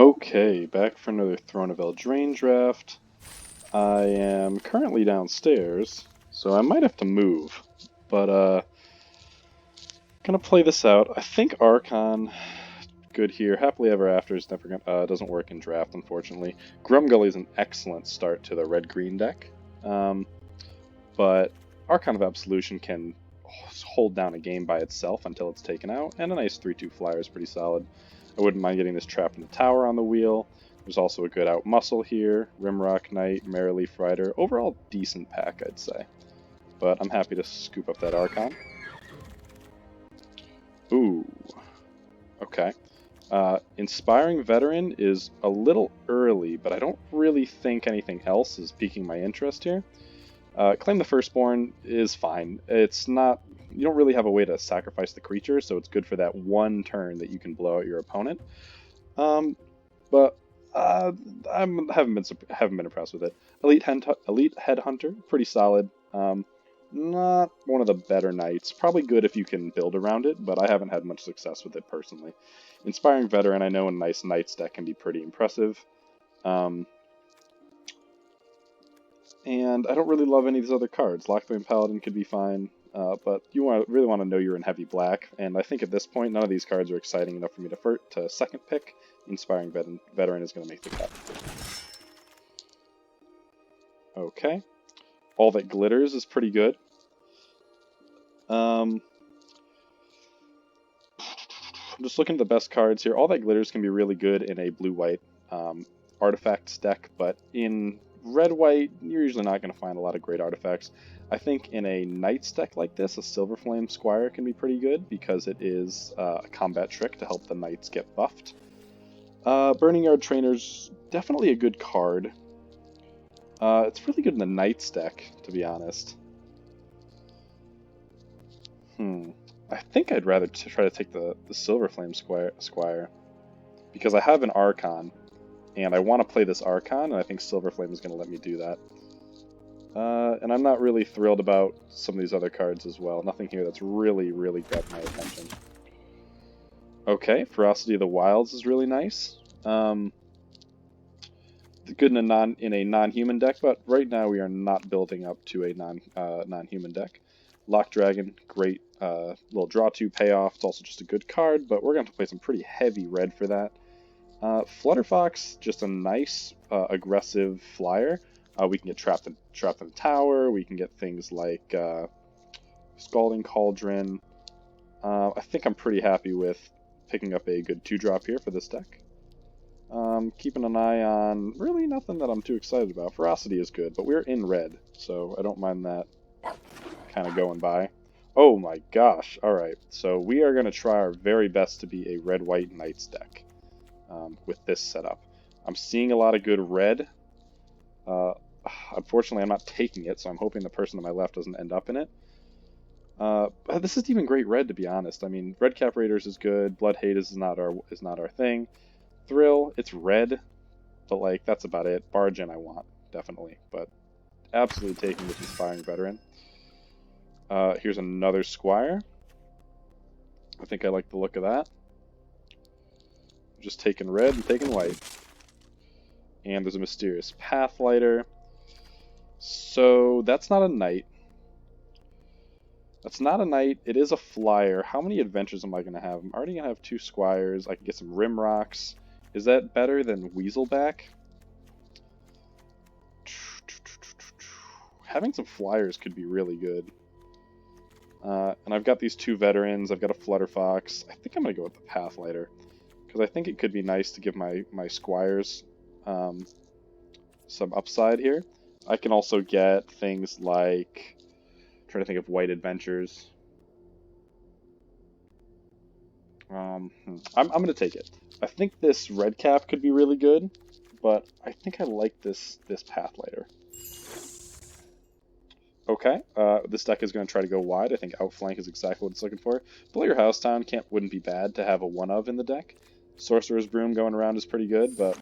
Okay, back for another Throne of Eldraine draft. I am currently downstairs, so I might have to move, but gonna play this out. I think Archon good here. Happily Ever After is never gonna doesn't work in draft, unfortunately. Grumgully is an excellent start to the red-green deck, but Archon of Absolution can hold down a game by itself until it's taken out, and a nice 3/2 flyer is pretty solid. I wouldn't mind getting this Trap in the Tower on the wheel. There's also a good out muscle here, Rimrock Knight, Merrileaf Rider. Overall decent pack, I'd say. But I'm happy to scoop up that Archon. Ooh. Okay. Inspiring Veteran is a little early, but I don't really think anything else is piquing my interest here. Claim the Firstborn is fine. It's not... You don't really have a way to sacrifice the creature, so it's good for that one turn that you can blow out your opponent. But I haven't been impressed with it. Elite Headhunter, pretty solid. Not one of the better knights. Probably good if you can build around it, but I haven't had much success with it personally. Inspiring Veteran, I know a nice Knights deck can be pretty impressive. And I don't really love any of these other cards. Lockbane Paladin could be fine, but you really want to know you're in heavy black, and I think at this point none of these cards are exciting enough for me to second pick. Inspiring Veteran is going to make the cut. Okay. All That Glitters is pretty good. I'm just looking at the best cards here. All That Glitters can be really good in a blue-white artifacts deck, but in red-white, you're usually not going to find a lot of great artifacts. I think in a Knights deck like this, a Silverflame Squire can be pretty good because it is a combat trick to help the Knights get buffed. Burning Yard Trainer's definitely a good card. It's really good in the Knights deck, to be honest. I think I'd rather try to take the Silverflame Squire because I have an Archon, and I want to play this Archon, and I think Silverflame is going to let me do that. And I'm not really thrilled about some of these other cards as well. Nothing here that's really grabbed my attention. Okay, Ferocity of the Wilds is really nice. Good in a non-human deck, but right now we are not building up to a non-human deck. Lock Dragon, great little draw 2 payoff. It's also just a good card, but we're going to have to play some pretty heavy red for that. Flutterfox, just a nice aggressive flyer. We can get trapped in the tower. We can get things like Scalding Cauldron. I think I'm pretty happy with picking up a good 2-drop here for this deck. Keeping an eye on really nothing that I'm too excited about. Ferocity is good, but we're in red, so I don't mind that kind of going by. Oh my gosh, alright, so we are going to try our very best to be a red-white Knights deck with this setup. I'm seeing a lot of good red. Unfortunately, I'm not taking it, so I'm hoping the person to my left doesn't end up in it. This isn't even great red, to be honest. I mean, Redcap Raiders is good. Blood Hate is not our thing. Thrill, it's red, but like that's about it. Bargain I want, definitely, but absolutely taking this Inspiring Veteran. Here's another Squire. I think I like the look of that. Just taking red and taking white. And there's a Mysterious Pathlighter. So that's not a knight. That's not a knight. It is a flyer. How many adventures am I going to have? I'm already going to have 2 Squires. I can get some Rimrocks. Is that better than Weaselback? Having some flyers could be really good. And I've got these 2 veterans. I've got a Flutterfox. I think I'm going to go with the Pathlighter, because I think it could be nice to give my Squires some upside here. I can also get things like... I'm trying to think of white adventures. I'm going to take it. I think this red cap could be really good, but I think I like this Pathlighter. Okay, this deck is going to try to go wide. I think Outflank is exactly what it's looking for. Blow Your House Down wouldn't be bad to have a 1-of in the deck. Sorcerer's Broom going around is pretty good, but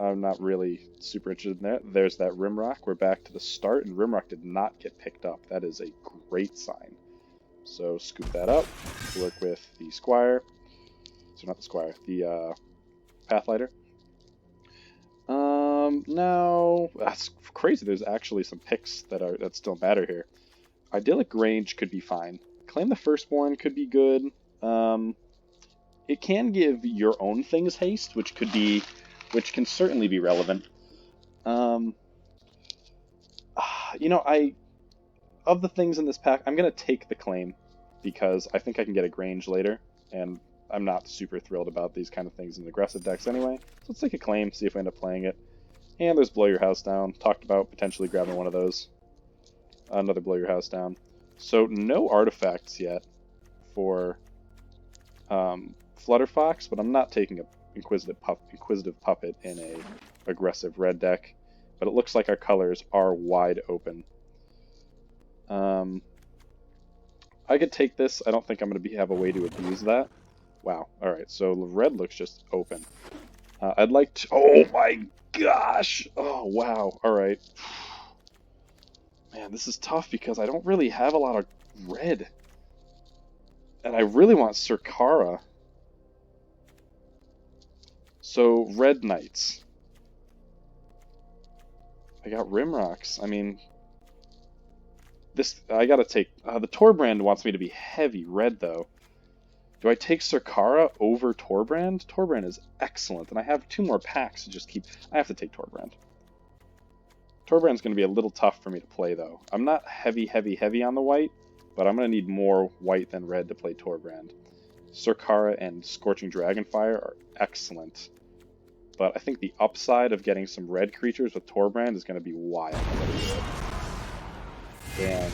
I'm not really super interested in that. There's that Rimrock. We're back to the start, and Rimrock did not get picked up. That is a great sign. So scoop that up. Work with the Squire. So not the Squire, the Pathlighter. No, that's crazy. There's actually some picks that still matter here. Idyllic Range could be fine. Claim the Firstborn could be good. It can give your own things haste, which can certainly be relevant. Of the things in this pack, I'm gonna take the Claim because I think I can get a Grange later, and I'm not super thrilled about these kind of things in aggressive decks anyway. So let's take a Claim, see if we end up playing it. And there's Blow Your House Down. Talked about potentially grabbing one of those. Another Blow Your House Down. So no artifacts yet for Flutterfox, but I'm not taking a Inquisitive Puppet in a aggressive red deck. But it looks like our colors are wide open. I could take this. I don't think I'm going to have a way to abuse that. Wow. All right. So red looks just open. I'd like to. Oh my gosh. Oh wow. All right. Man, this is tough because I don't really have a lot of red, and I really want Surkara. So red knights. I got Rimrocks. I mean, I gotta take... the Torbrand wants me to be heavy red, though. Do I take Surkara over Torbrand? Torbrand is excellent, and I have 2 more packs to just keep... I have to take Torbrand. Torbrand's going to be a little tough for me to play, though. I'm not heavy on the white, but I'm going to need more white than red to play Torbrand. Surkara and Scorching Dragonfire are excellent, but I think the upside of getting some red creatures with Torbrand is going to be wild. And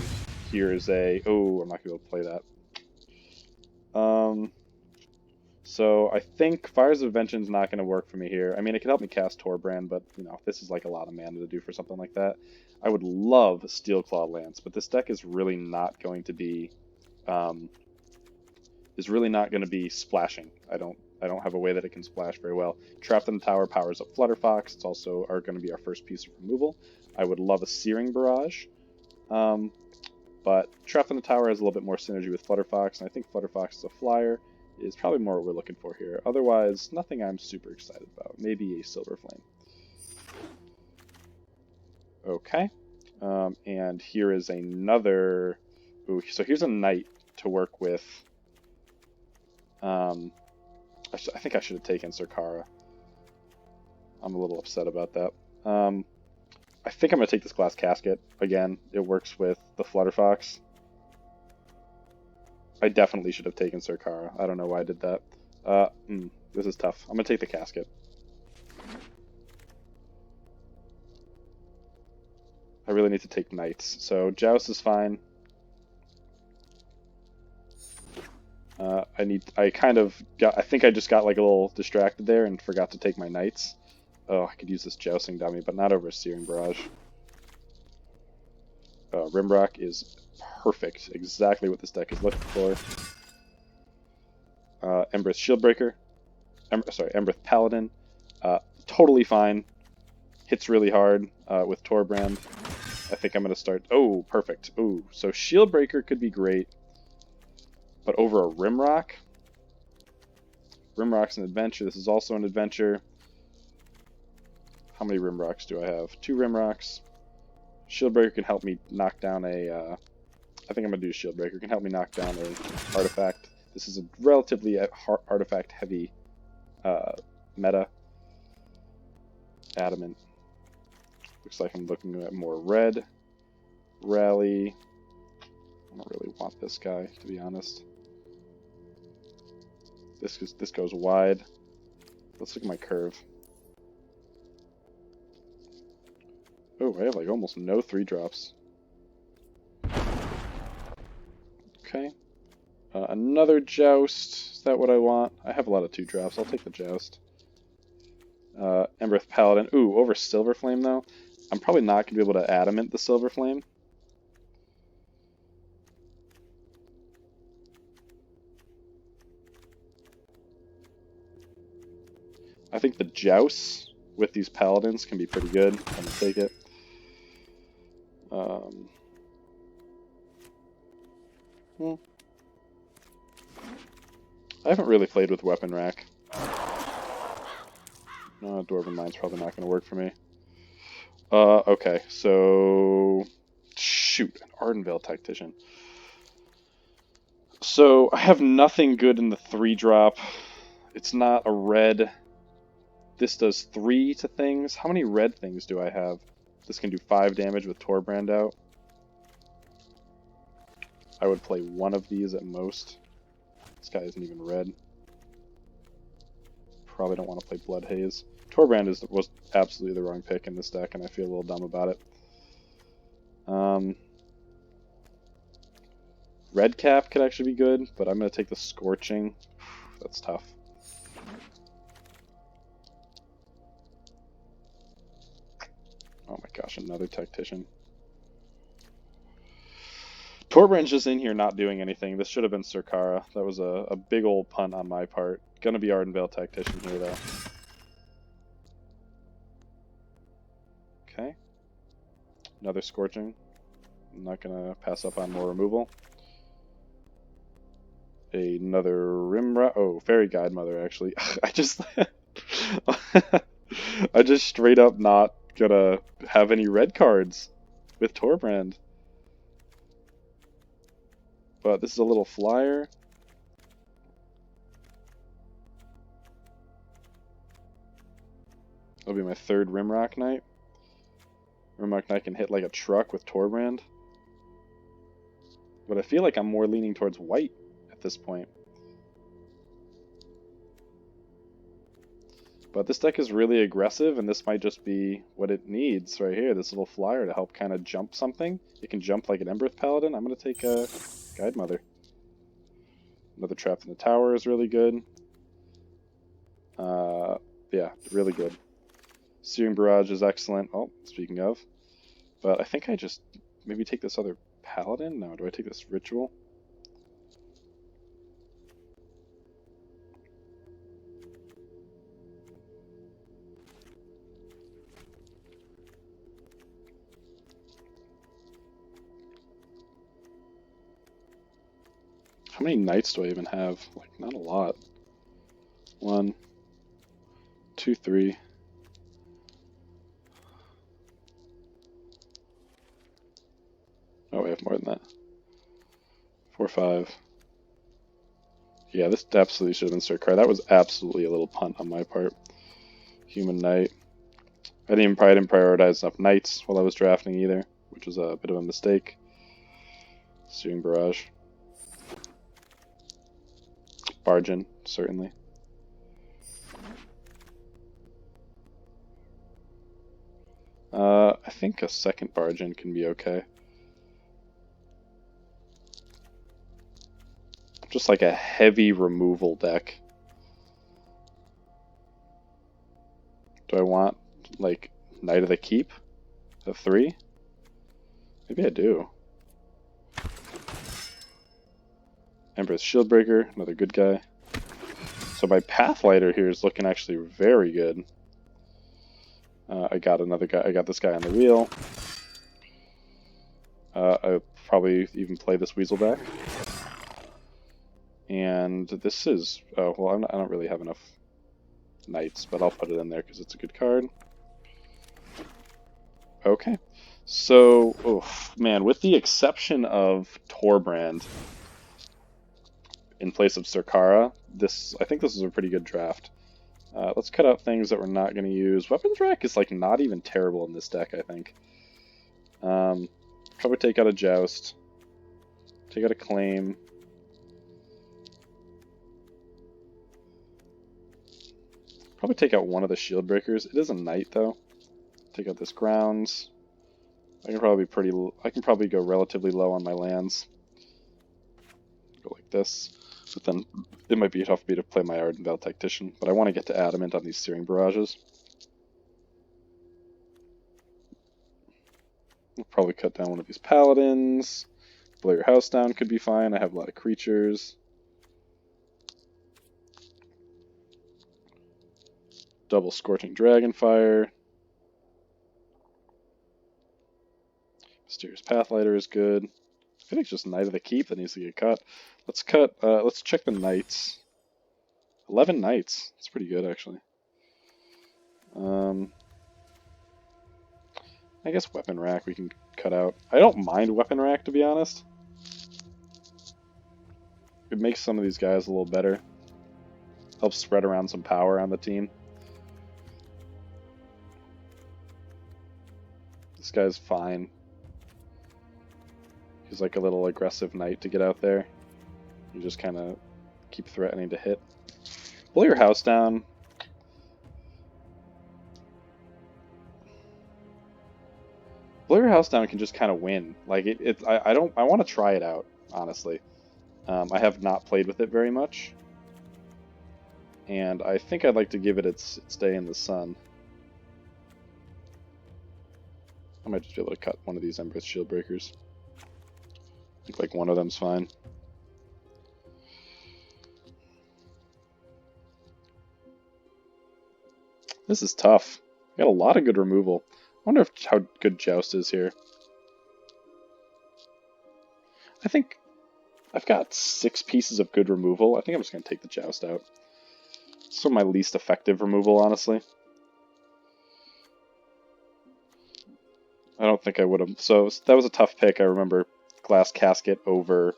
here's a... Oh, I'm not going to be able to play that. So I think Fires of Invention's not going to work for me here. I mean, it could help me cast Torbrand, but, this is like a lot of mana to do for something like that. I would love Steelclaw Lance, but this deck is really not going to be... splashing. I don't have a way that it can splash very well. Trapped in the Tower powers up Flutterfox. It's also going to be our first piece of removal. I would love a Searing Barrage. But Trapped in the Tower has a little bit more synergy with Flutterfox, and I think Flutterfox is a flyer is probably more what we're looking for here. Otherwise, nothing I'm super excited about. Maybe a Silver Flame. Okay. And here is another... Ooh, so here's a Knight to work with. I think I should have taken Surkara. I'm a little upset about that. I think I'm going to take this Glass Casket. Again, it works with the Flutterfox. I definitely should have taken Surkara. I don't know why I did that. This is tough. I'm going to take the Casket. I really need to take Knights. So Joust is fine. I think I just got like a little distracted there and forgot to take my Knights. Oh, I could use this Jousting Dummy, but not over a Searing Barrage. Rimrock is perfect. Exactly what this deck is looking for. Embereth Shieldbreaker. Embereth Paladin. Totally fine. Hits really hard with Torbrand. I think I'm going to start... Oh, perfect. Ooh, so Shieldbreaker could be great. But over a Rimrock? Rimrock's an adventure. This is also an adventure. How many Rimrocks do I have? 2 Rimrocks. Shieldbreaker can help me knock down a... I think I'm going to do Shieldbreaker. Can help me knock down a artifact. This is a relatively artifact-heavy meta. Adamant. Looks like I'm looking at more red. Rally. I don't really want this guy, to be honest. This goes wide. Let's look at my curve. Oh, I have like almost no 3-drops. Okay. Another Joust. Is that what I want? I have a lot of 2-drops. I'll take the Joust. Embereth Paladin. Ooh, over Silver Flame though. I'm probably not going to be able to Adamant the Silver Flame. I think the Jousts with these Paladins can be pretty good. I'm going to take it. I haven't really played with Weapon Rack. Dwarven Mine's probably not going to work for me. Okay, so shoot, an Ardenvale Tactician. So I have nothing good in the 3-drop. It's not a red. This does 3 to things. How many red things do I have? This can do 5 damage with Torbrand out. I would play one of these at most. This guy isn't even red. Probably don't want to play Blood Haze. Torbrand was absolutely the wrong pick in this deck, and I feel a little dumb about it. Red Cap could actually be good, but I'm going to take the Scorching. That's tough. Oh my gosh, another Tactician. Torbrand's just in here not doing anything. This should have been Surkara. That was a big old punt on my part. Gonna be Ardenvale Tactician here, though. Okay. Another Scorching. I'm not gonna pass up on more removal. Another Rimra. Oh, Fairy Guidemother, actually. I just... I just straight up not gonna have any red cards with Torbrand. But this is a little flyer. That'll be my 3rd Rimrock Knight. Rimrock Knight can hit like a truck with Torbrand. But I feel like I'm more leaning towards white at this point. But this deck is really aggressive, and this might just be what it needs right here. This little flyer to help kind of jump something. It can jump like an Embereth Paladin. I'm going to take a Guidemother. Another Trap in the Tower is really good. Yeah, really good. Searing Barrage is excellent. Oh, speaking of. But I think I just maybe take this other Paladin? No, do I take this Ritual? How many Knights do I even have? Like, not a lot. 1, 2, 3. Oh, we have more than that. 4, 5. Yeah, this absolutely should have been Surkar. That was absolutely a little punt on my part. Human Knight. I didn't prioritize enough Knights while I was drafting either, which was a bit of a mistake. Searing Barrage. Bargain, certainly. I think a second Bargain can be okay. Just like a heavy removal deck. Do I want, like, Knight of the Keep? A 3? Maybe I do. Empress Shieldbreaker, another good guy. So my Pathlighter here is looking actually very good. I got another guy. I got this guy on the wheel. I'll probably even play this Weaselback. And this is... Oh, well, I don't really have enough Knights, but I'll put it in there because it's a good card. Okay. So, oof, man, with the exception of Torbrand in place of Surkara, I think this is a pretty good draft. Let's cut out things that we're not going to use. Weapons Rack is like not even terrible in this deck, I think. Probably take out a Joust. Take out a Claim. Probably take out one of the Shield Breakers. It is a Knight though. Take out this Grounds. I can probably go relatively low on my lands. Go like this. But then it might be tough for me to play my Ardenvale Tactician, but I want to get to Adamant on these Searing Barrages. We'll probably cut down one of these Paladins. Blow your house down could be fine. I have a lot of creatures. Double Scorching Dragonfire. Mysterious Pathlighter is good. I think it's just Knight of the Keep that needs to get cut. Let's check the Knights. 11 Knights. That's pretty good, actually. I guess weapon rack we can cut out. I don't mind weapon rack, to be honest. It makes some of these guys a little better. Helps spread around some power on the team. This guy's fine. He's like a little aggressive knight to get out there. You just kind of keep threatening to hit. Blow your house down. Blow your house down can just kind of win. Like I want to try it out, honestly. I have not played with it very much, and I think I'd like to give it its day in the sun. I might just be able to cut one of these Embereth Shield Breakers. I think like one of them's fine. This is tough. Got a lot of good removal. I wonder how good Joust is here. I think I've got 6 pieces of good removal. I think I'm just going to take the Joust out. It's some of my least effective removal, honestly. I don't think I would have. So that was a tough pick. I remember Glass Casket over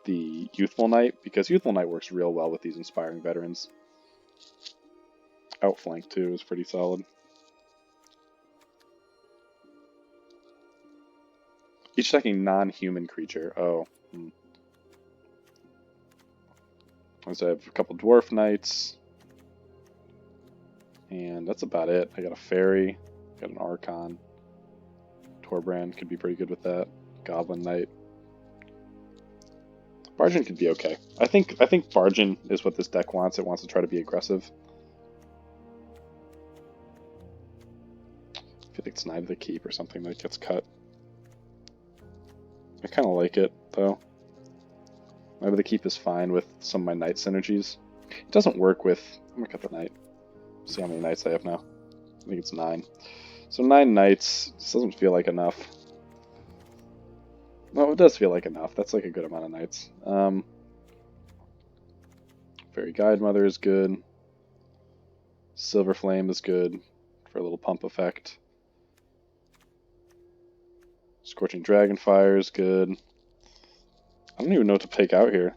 the Youthful Knight, because Youthful Knight works real well with these Inspiring Veterans. Outflank, too, is pretty solid. Each attacking non-human creature. Oh. So I have a couple Dwarf Knights. And that's about it. I got a Fairy. Got an Archon. Torbrand could be pretty good with that. Goblin Knight. Bargain could be okay. I think Bargain is what this deck wants. It wants to try to be aggressive. I feel like it's Knight of the Keep or something that gets cut. I kind of like it, though. Knight of the Keep is fine with some of my Knight synergies. It doesn't work with... I'm going to cut the Knight. See how many Knights I have now. I think it's 9. So 9 Knights. This doesn't feel like enough. Well, it does feel like enough. That's like a good amount of Knights. Fairy Guide Mother is good. Silver Flame is good for a little pump effect. Scorching Dragonfire is good. I don't even know what to take out here.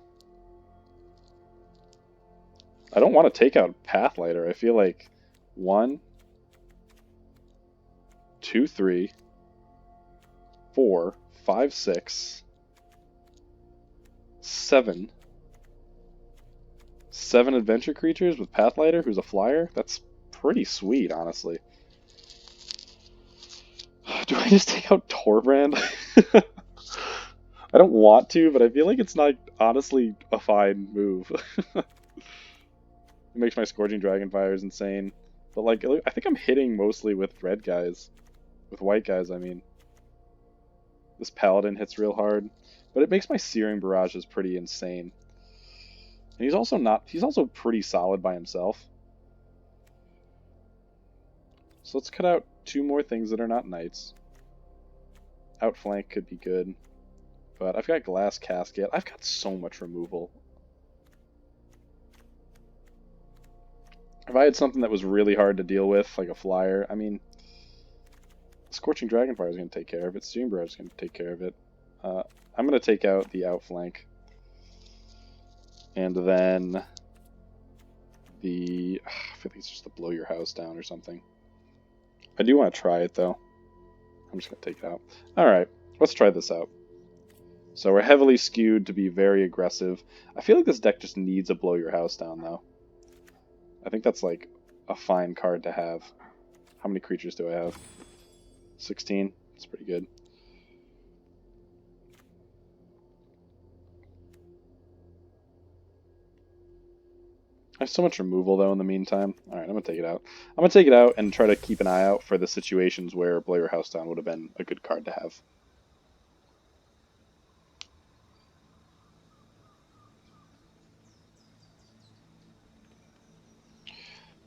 I don't want to take out Pathlighter. I feel like 1, 2, 3, 4, 5, 6, 7. 7 adventure creatures with Pathlighter, who's a flyer? That's pretty sweet, honestly. Do I just take out Torbrand? I don't want to, but I feel like it's not honestly a fine move. It makes my Scorching Dragonfires insane. But like, I think I'm hitting mostly with red guys. With white guys, I mean. This Paladin hits real hard. But it makes my Searing Barrages pretty insane. And he's also pretty solid by himself. So let's cut out 2 more things that are not Knights. Outflank could be good. But I've got Glass Casket. I've got so much removal. If I had something that was really hard to deal with, like a flyer, I mean, Scorching Dragonfire is going to take care of it. Searing Barrage is going to take care of it. I'm going to take out the Outflank. And then I feel like it's just to blow your house down or something. I do want to try it, though. I'm just going to take it out. Alright, let's try this out. So we're heavily skewed to be very aggressive. I feel like this deck just needs a blow your house down, though. I think that's like a fine card to have. How many creatures do I have? 16? That's pretty good. I have so much removal, though, in the meantime. Alright, I'm going to take it out. I'm going to take it out and try to keep an eye out for the situations where Blow Your House Down would have been a good card to have.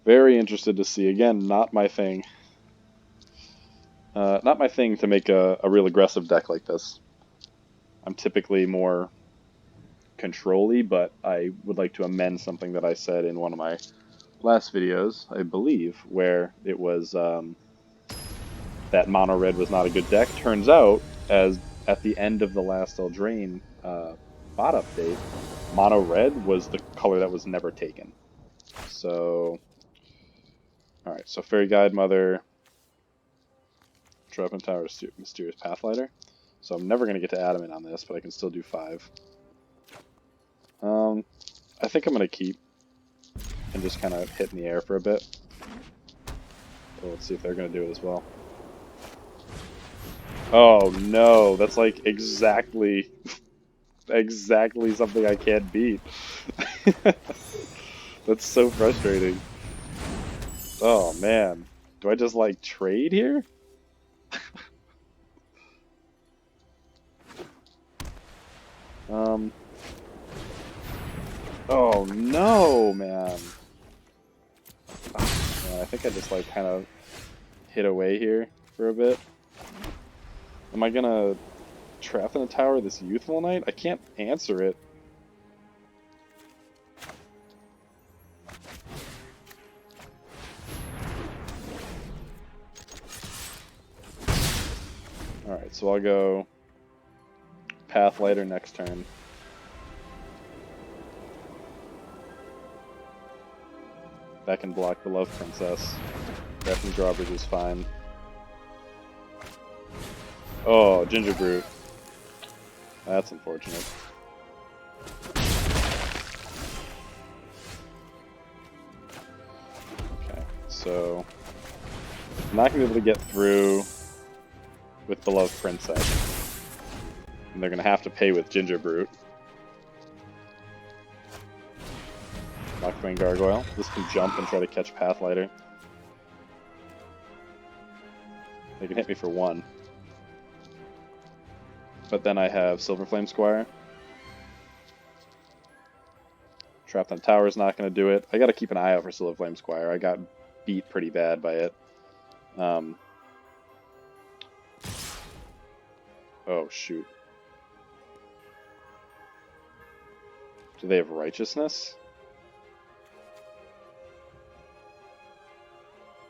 Very interested to see. Again, not my thing. Not my thing to make a real aggressive deck like this. I'm typically more control-y, but I would like to amend something that I said in one of my last videos, I believe, where it was that mono red was not a good deck. Turns out, as at the end of the last Eldraine bot update, mono red was the color that was never taken. So, all right. So Fairy Guide Mother, Drop and Tower, Mysterious Pathlighter. So I'm never gonna get to Adamant on this, but I can still do 5. I think I'm gonna keep and just kind of hit in the air for a bit. So let's see if they're gonna do it as well. Oh no, that's like exactly something I can't beat. That's so frustrating. Oh man. Do I just like trade here? Um Oh no, man. Oh, man. I think I just like kind of hit away here for a bit. Am I gonna trap in the tower this Youthful Knight? I can't answer it. Alright, so I'll go Pathlighter next turn. That can block the Love Princess. Drafting Drawbridge is fine. Oh, Ginger Brute. That's unfortunate. Okay, so I'm not gonna be able to get through with Beloved Princess. And they're gonna have to pay with Ginger Brute. Lockbane Gargoyle. This can jump and try to catch Pathlighter. They can hit me for 1. But then I have Silverflame Squire. Trapped on Tower is not going to do it. I got to keep an eye out for Silverflame Squire. I got beat pretty bad by it. Oh, shoot. Do they have Righteousness?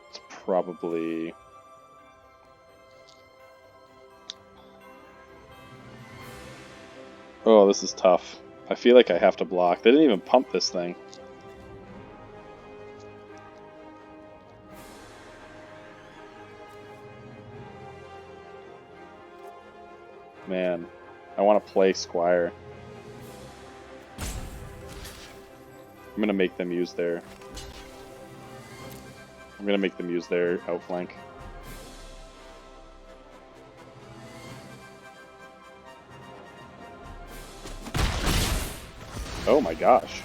It's probably... Oh, this is tough. I feel like I have to block. They didn't even pump this thing. Man, I want to play Squire. I'm going to make them use their... I'm going to make them use their outflank. Oh my gosh.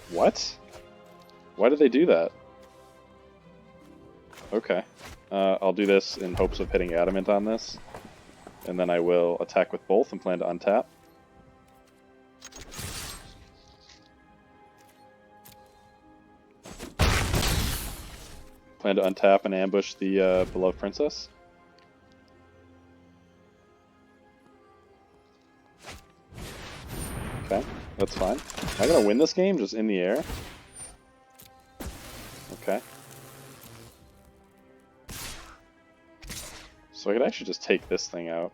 What? Why did they do that? Okay. I'll do this in hopes of hitting Adamant on this. And then I will attack with both and plan to untap. Plan to untap and ambush the Beloved Princess. Okay, that's fine. Am I gonna win this game just in the air? Okay. So I could actually just take this thing out.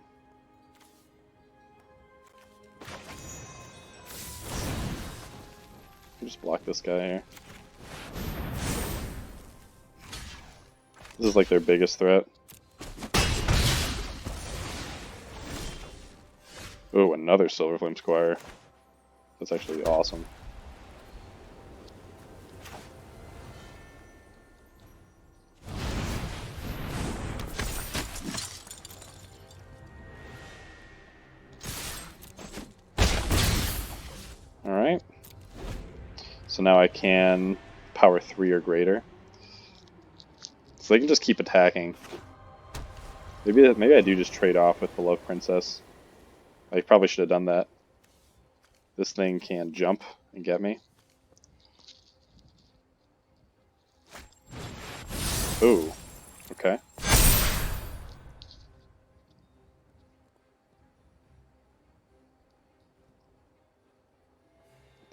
Just block this guy here. This is like their biggest threat. Oh, another Silverflame Squire. That's actually awesome. Alright. So now I can power 3 or greater. So they can just keep attacking. Maybe I do just trade off with Beloved Princess. I probably should have done that. This thing can jump and get me. Ooh, okay.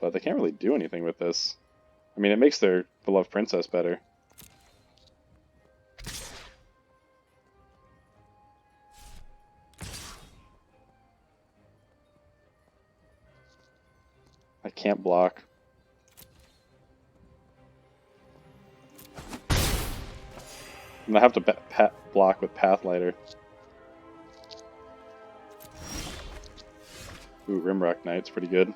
But they can't really do anything with this. I mean, it makes their Beloved Princess better. I can't block. I'm gonna have to block with Pathlighter. Ooh, Rimrock Knight's pretty good.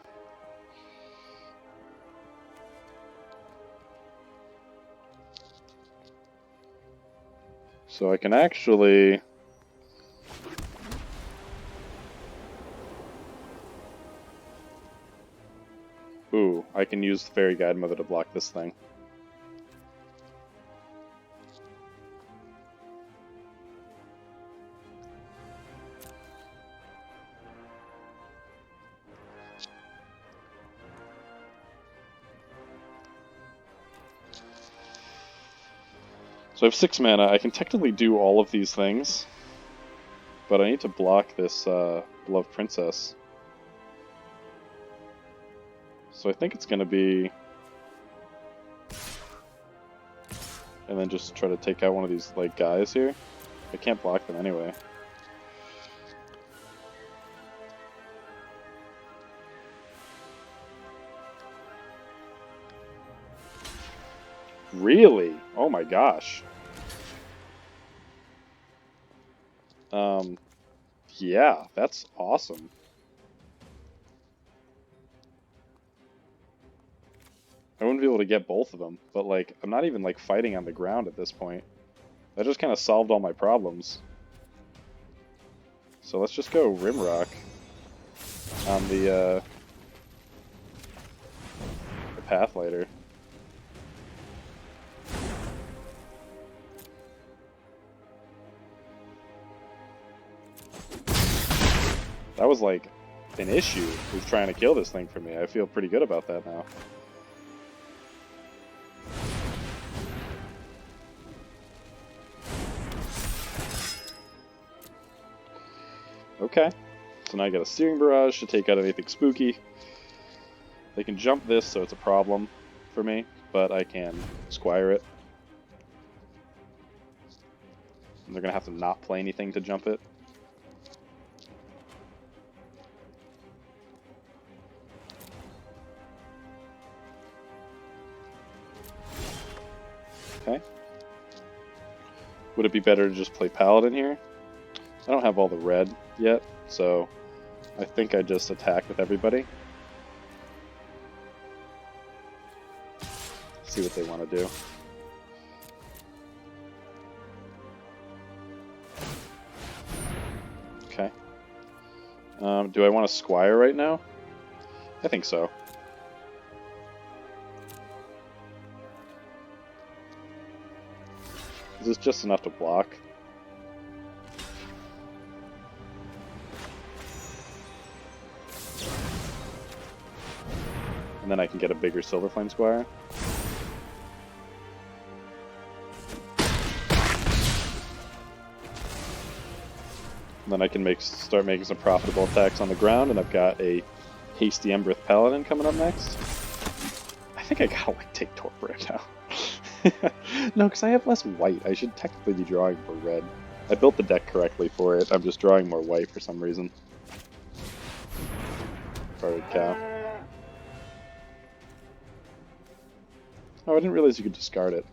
So I can actually... Ooh, I can use the Fairy Guide Mother to block this thing. So I have 6 mana. I can technically do all of these things, but I need to block this Beloved Princess. So I think it's going to be... And then just try to take out one of these like guys here. I can't block them anyway. Really? Oh my gosh. Yeah, that's awesome. I wouldn't be able to get both of them, but like, I'm not even like fighting on the ground at this point. That just kind of solved all my problems. So let's just go Rimrock on the Pathlighter. That was like an issue with trying to kill this thing for me. I feel pretty good about that now. Okay, so now I got a Steering Barrage to take out anything spooky. They can jump this, so it's a problem for me, but I can Squire it. And they're going to have to not play anything to jump it. Okay. Would it be better to just play Paladin here? I don't have all the red yet, so I think I just attack with everybody. See what they want to do. Okay. Do I want to Squire right now? I think so. Is this just enough to block? And then I can get a bigger Silverflame Squire. And then I can start making some profitable attacks on the ground, and I've got a Hasty Embereth Paladin coming up next. I think I gotta like take Torpor right now. No, because I have less white. I should technically be drawing more red. I built the deck correctly for it. I'm just drawing more white for some reason. Guarded Cow. Oh, I didn't realize you could discard it.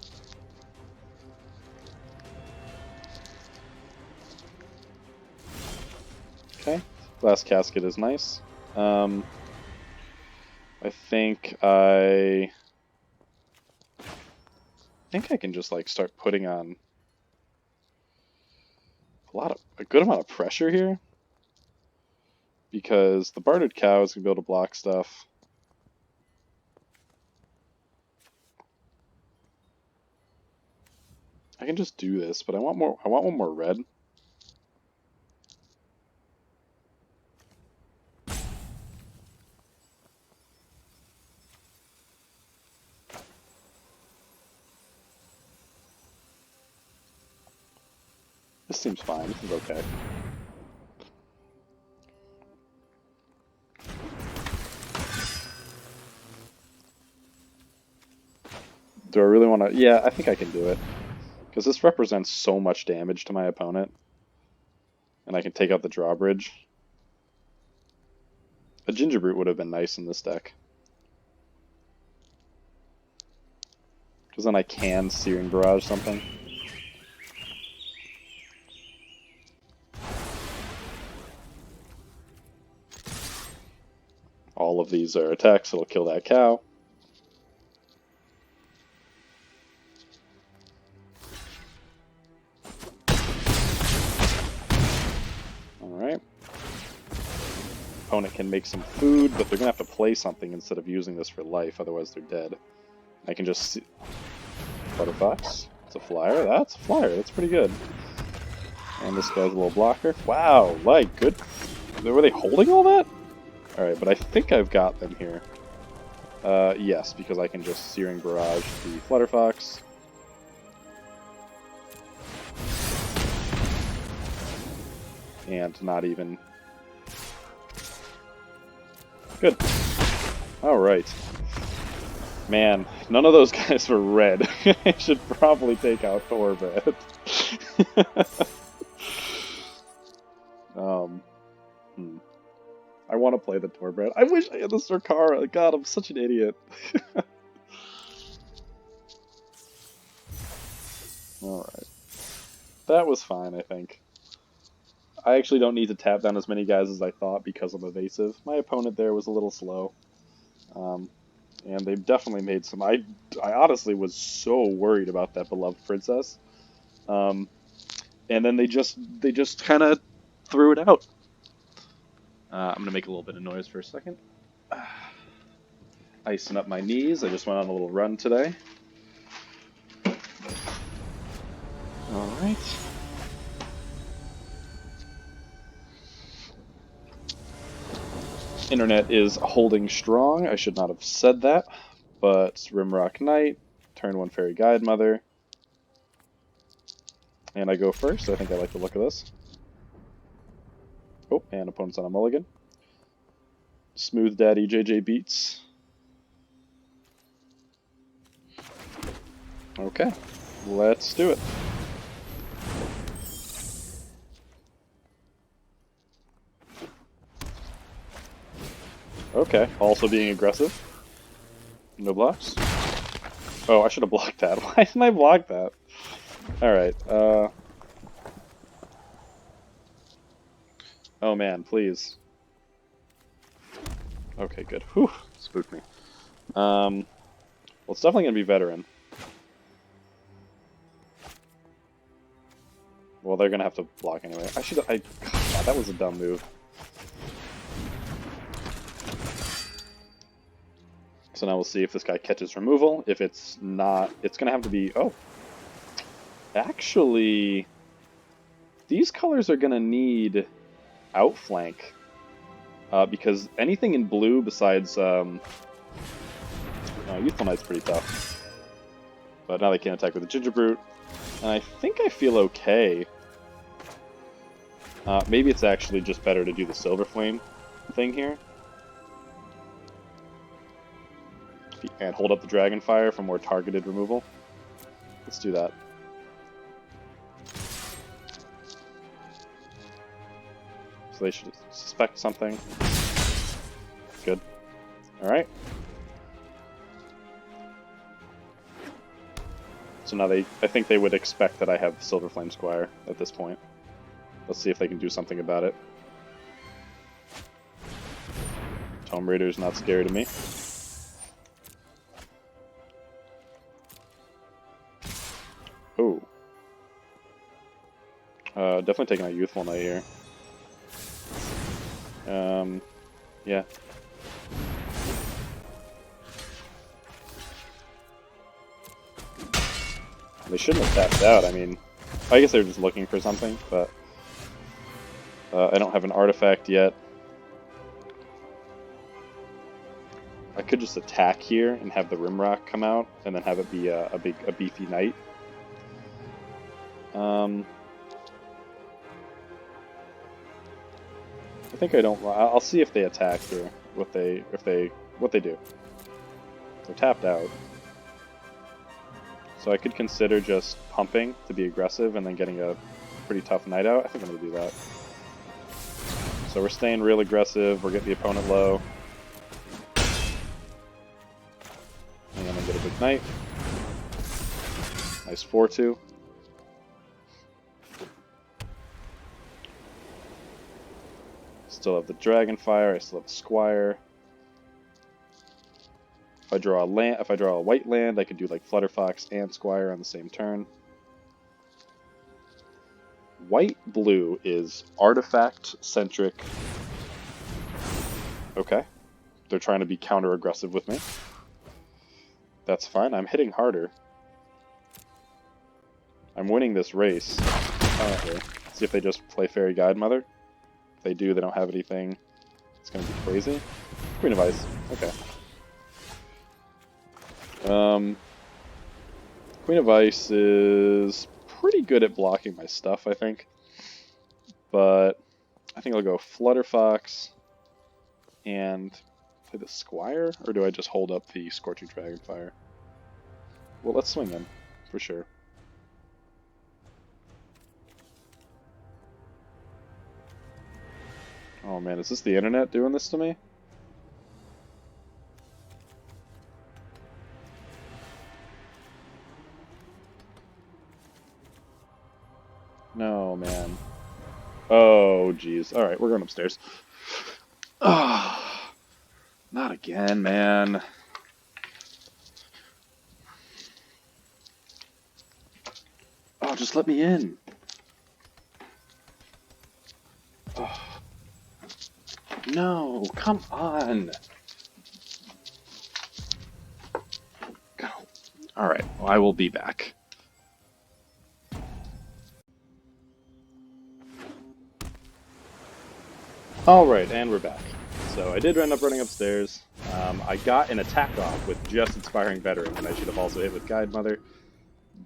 Okay, Glass Casket is nice. I think I can just like start putting on a good amount of pressure here, because the Bartered Cow is gonna be able to block stuff. I can just do this, but I want more. I want one more red. This seems fine. This is okay. Do I really want to? Yeah, I think I can do it. Because this represents so much damage to my opponent. And I can take out the drawbridge. A Gingerbrute would have been nice in this deck. Because then I can Searing Barrage something. All of these are attacks, so it'll kill that cow. Alright. Opponent can make some food, but they're going to have to play something instead of using this for life, otherwise they're dead. I can just see... Butterfox. It's a flyer. That's a flyer. That's pretty good. And this guy's a little blocker. Wow, like, good. Were they holding all that? Alright, but I think I've got them here. Yes, because I can just Searing Barrage the Flutterfox. And not even... Good. Alright. Man, none of those guys were red. I should probably take out Thorbred. I want to play the Thorbred. I wish I had the Sarkara. God, I'm such an idiot. Alright. That was fine, I think. I actually don't need to tap down as many guys as I thought because I'm evasive. My opponent there was a little slow. And they've definitely made some... I honestly was so worried about that beloved princess. And then they just kind of threw it out. I'm going to make a little bit of noise for a second. Icing up my knees. I just went on a little run today. Alright. Internet is holding strong. I should not have said that. But Rimrock Knight, turn 1 Fairy Guide Mother. And I go first. I think I like the look of this. Oh, and opponent's on a mulligan. Smooth Daddy JJ Beats. Okay, let's do it. Okay, also being aggressive. No blocks. Oh, I should have blocked that. Why didn't I block that? Alright, oh man, please. Okay, good. Whew, spooked me. Well, it's definitely gonna be veteran. Well, they're gonna have to block anyway. God, that was a dumb move. So now we'll see if this guy catches removal. If it's not, it's gonna have to be... Oh! Actually... These colors are gonna need outflank. Because anything in blue besides... Youthful Knight's pretty tough. But now they can't attack with the Ginger Brute. And I think I feel okay. Maybe it's actually just better to do the Silver Flame thing here. And hold up the Dragonfire for more targeted removal. Let's do that. So they should suspect something. Good. Alright. So now I think they would expect that I have Silver Flame Squire at this point. Let's see if they can do something about it. Tome Raider's not scary to me. Oh. Definitely taking a Youthful Knight here. Yeah. They shouldn't have tapped out. I mean, I guess they were just looking for something, but I don't have an artifact yet. I could just attack here and have the Rimrock come out, and then have it be a beefy knight. I think I don't. I'll see if they attack here. What they do. They're tapped out. So I could consider just pumping to be aggressive and then getting a pretty tough knight out. I think I'm going to do that. So we're staying real aggressive. We're getting the opponent low. And I'm going to get a big knight. Nice 4-2. Still have the Dragonfire. I still have the Squire. If I draw a white land, I could do like Flutterfox and Squire on the same turn. White-blue is artifact-centric. Okay. They're trying to be counter-aggressive with me. That's fine. I'm hitting harder. I'm winning this race. Apparently. See if they just play Fairy Guidemother. If they do, they don't have anything. It's going to be crazy. Queen of Ice. Okay. Queen of Ice is pretty good at blocking my stuff, I think. But I think I'll go Flutterfox and play the Squire, or do I just hold up the Scorching Dragonfire? Well, let's swing in, for sure. Oh man, is this the internet doing this to me? No, man. Oh, jeez. Alright, we're going upstairs. Ah, not again, man. Oh, just let me in. Oh. No, come on. Go. Alright, well, I will be back. Alright, and we're back. So I did end up running upstairs. I got an attack off with just Inspiring Veteran, and I should have also hit with Guidemother.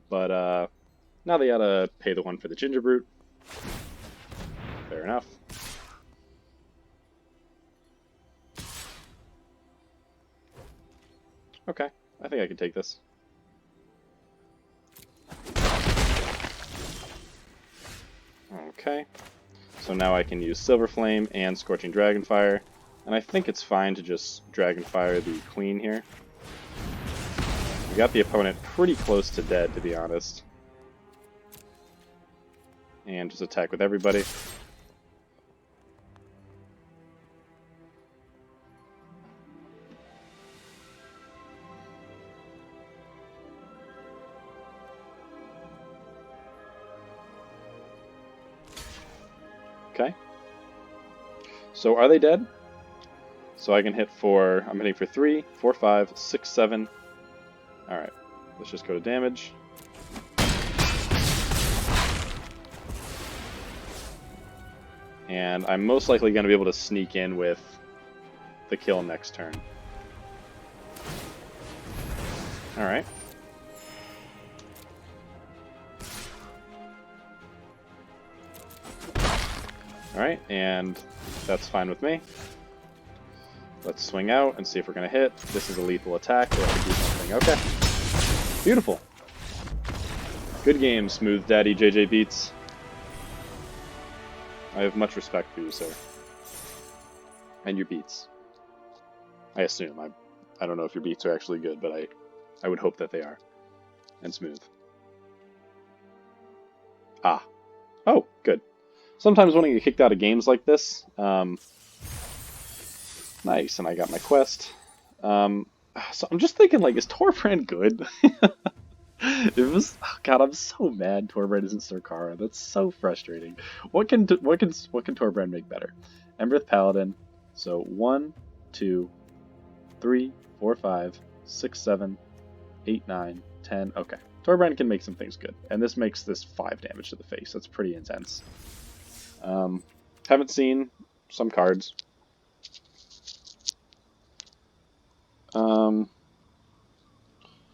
But now they gotta pay the one for the Ginger Brute. Fair enough. Okay, I think I can take this. Okay, so now I can use Silver Flame and Scorching Dragonfire, and I think it's fine to just Dragonfire the Queen here. We got the opponent pretty close to dead, to be honest. And just attack with everybody. Okay. So are they dead? So I can hit for, I'm hitting for 3, 4, 5, 6, 7. Alright, let's just go to damage. And I'm most likely going to be able to sneak in with the kill next turn. Alright. Alright, and that's fine with me. Let's swing out and see if we're going to hit. This is a lethal attack, so I can do something. Okay. Beautiful. Good game, Smooth Daddy JJ Beats. I have much respect for you, sir. And your beats. I assume. I don't know if your beats are actually good, but I would hope that they are. And smooth. Ah. Oh, good. Sometimes when I get kicked out of games like this, nice, and I got my quest. So I'm just thinking, like, is Torbrand good? God, I'm so mad Torbrand isn't Sarkara. That's so frustrating. What can Torbrand make better? Embereth Paladin. So 1, 2, 3, 4, 5, 6, 7, 8, 9, 10. Okay. Torbrand can make some things good. And this makes this 5 damage to the face. That's pretty intense. Haven't seen some cards.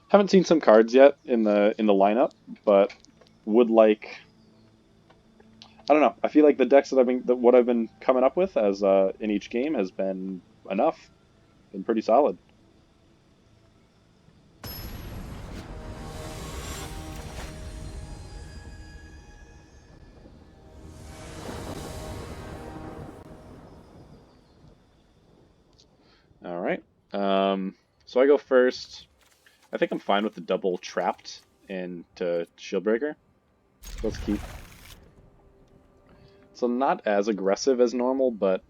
Haven't seen some cards yet in the lineup, but would like. I don't know. I feel like the decks what I've been coming up with as in each game has been enough, been pretty solid. All right. So I go first. I think I'm fine with the double trapped into Shieldbreaker. Let's keep. So not as aggressive as normal, but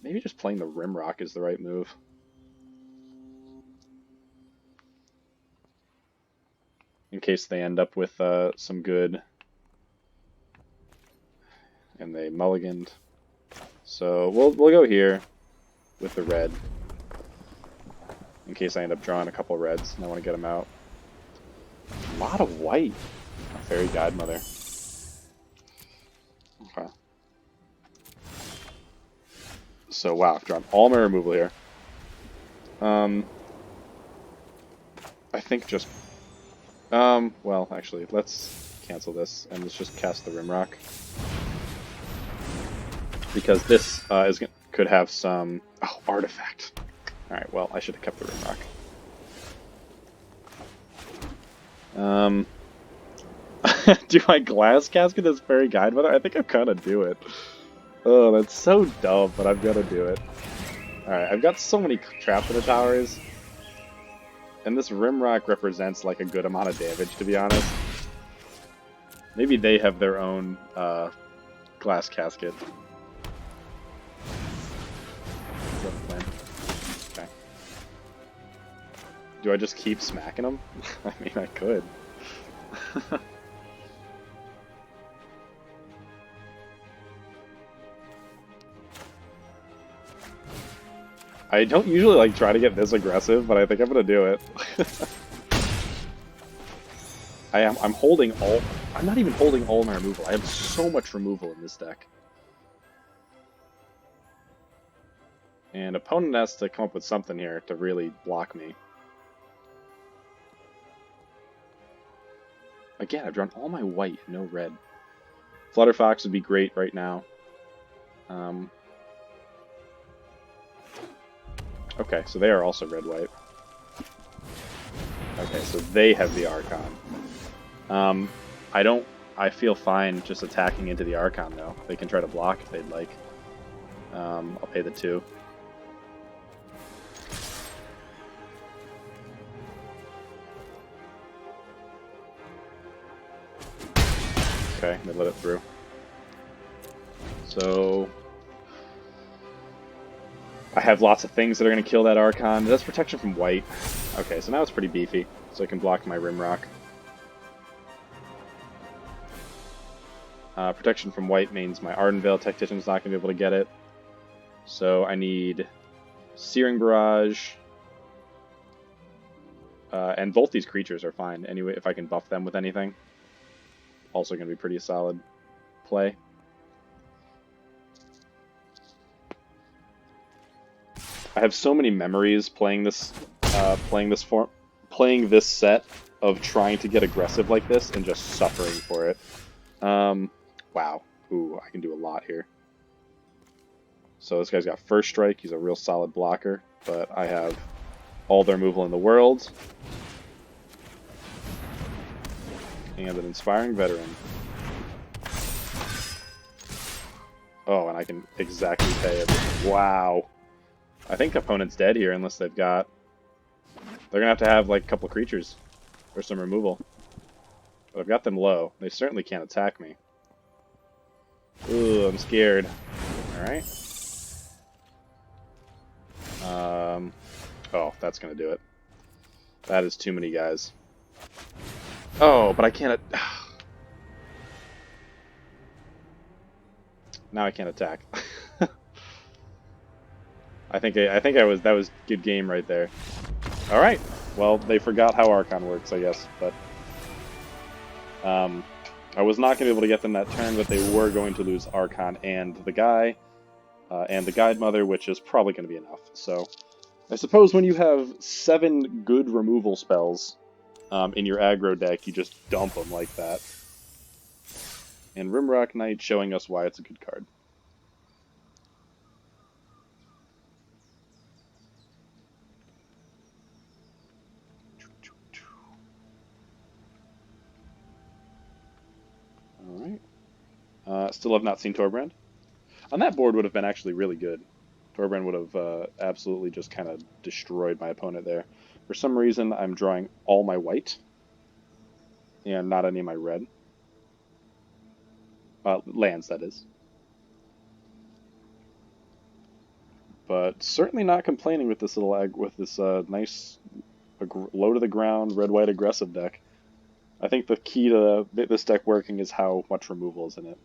maybe just playing the Rimrock is the right move. In case they end up with some good, and they mulliganed. So we'll go here with the red, in case I end up drawing a couple reds and I want to get them out. A lot of white. A Fairy Godmother. Okay. So wow, I've drawn all my removal here. I think just well, actually, let's cancel this and let's just cast the Rimrock. Because this could have some... Oh, artifact. Alright, well, I should have kept the Rimrock. Do I Glass Casket as Fairy Godmother? I think I'm gonna do it. Oh, that's so dumb, but I'm gonna do it. Alright, I've got so many traps in the towers. And this Rimrock represents like a good amount of damage, to be honest. Maybe they have their own Glass Casket. Okay. Do I just keep smacking them? I mean, I could. I don't usually like try to get this aggressive, but I think I'm gonna do it. I'm holding all... I'm not even holding all my removal. I have so much removal in this deck. And opponent has to come up with something here to really block me. Again, I've drawn all my white, no red. Flutterfox would be great right now. Okay, so they are also red-white. Okay, so they have the Archon. I feel fine just attacking into the Archon, though. They can try to block if they'd like. I'll pay the 2. Okay, they let it through. So... I have lots of things that are going to kill that Archon. That's protection from white. Okay, so now it's pretty beefy, so I can block my Rimrock. Protection from white means my Ardenvale Tactician's not going to be able to get it. So I need Searing Barrage. And both these creatures are fine anyway, if I can buff them with anything. Also going to be pretty solid play. I have so many memories playing this set of trying to get aggressive like this and just suffering for it. Wow. Ooh, I can do a lot here. So this guy's got first strike. He's a real solid blocker, but I have all the removal in the world. And an Inspiring Veteran. Oh, and I can exactly pay it. Wow. I think opponent's dead here unless they've got... They're going to have like a couple creatures or some removal. But I've got them low. They certainly can't attack me. Ooh, I'm scared. Alright. Oh, that's going to do it. That is too many guys. Oh, but I can't... Now I can't attack. I think that was good game right there. All right. Well, they forgot how Archon works, I guess, but I was not going to be able to get them that turn, but they were going to lose Archon and the guy and the Guide Mother, which is probably going to be enough. So I suppose when you have 7 good removal spells in your aggro deck, you just dump them like that. And Rimrock Knight showing us why it's a good card. Alright. Still have not seen Torbrand. On that board would have been actually really good. Thorbrand would have absolutely just kind of destroyed my opponent there. For some reason, I'm drawing all my white and not any of my red. Lands, that is. But certainly not complaining with this nice low to the ground red-white aggressive deck. I think the key to this deck working is how much removal is in it.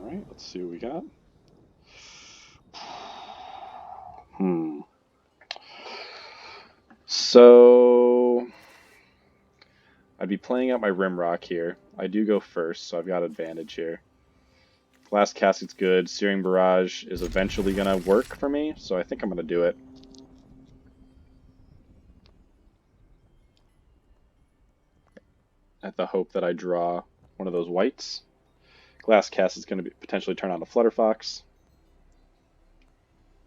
Alright, let's see what we got. So I'd be playing out my Rimrock here. I do go first, so I've got advantage here. Glass Casket's good. Searing Barrage is eventually going to work for me, so I think I'm going to do it. At the hope that I draw one of those whites. Glass Cast is going to potentially turn on a Flutterfox.